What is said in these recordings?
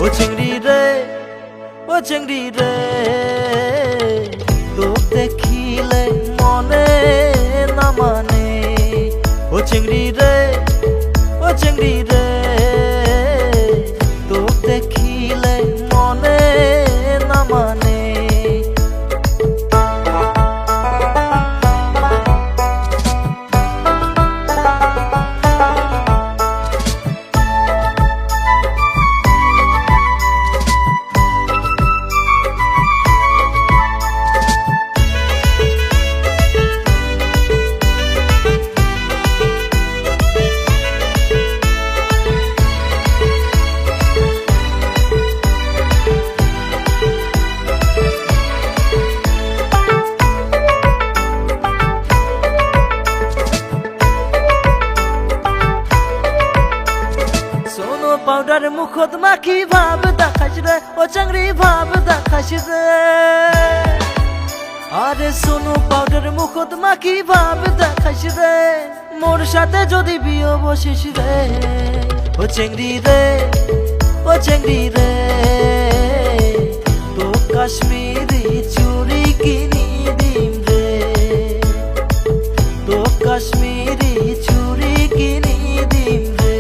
ও চিংড়ি রে, ও চিংড়ি রে, তোক দেখিলে মনে না মানে। ও চিংড়ি রে, ও চিংড়ি রে, তোক দেখিলে মনে না মানে। পাউডার মুখত মাখি ভাব দেখাস রে, ও চাংড়ি ভাব দেখাস রে। আরে সোনো পাউডার মুখত মাখি ভাব দেখাস রে, মোর সাথে যদি বিয়ে বসিস রে। ও চিংড়ি রে, ও চিংড়ি রে, তো কাশ্মীরি চুড়ি কিনি দিম রে। তো কাশ্মীরি চুড়ি কিনি দিম রে।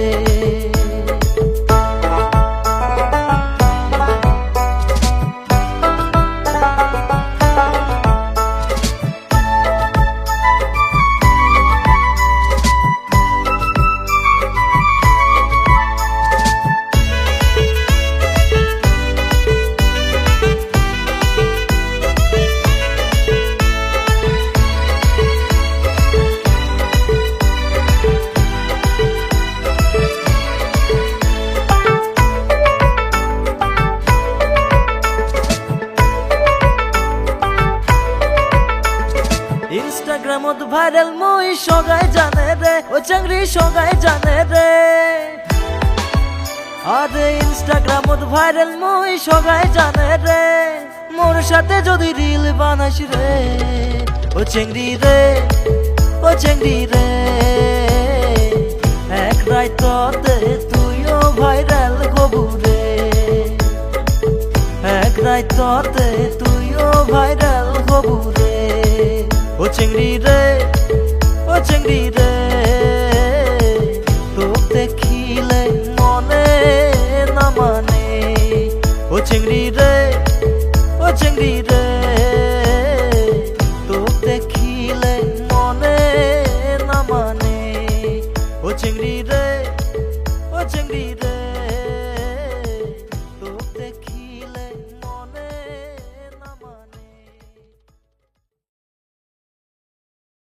ইনস্টাগ্রামত ভাইরাল মই সগাই জানে রে, ও চাংড়ি সগাই জানে রে। আরে ইনস্টাগ্রামত ভাইরাল মই সগাই জানে রে, মোর সাথে যদি রিল বানাস রে। ও চিংড়ি রে, ও চিংড়ি রে, এক রাইততে তুইও ভাইরাল হবু রে। এক রাইততে তুইও ভাইরাল হবু রে। ও চিংড়ি রে, ও চিংড়ি রে, তোক দেখিলে মনে না মানে। ও চিংড়ি রে, ও চিংড়ি রে, তোক দেখিলে মনে না মানে। ও চিংড়ি রে, ও চিংড়ি রে।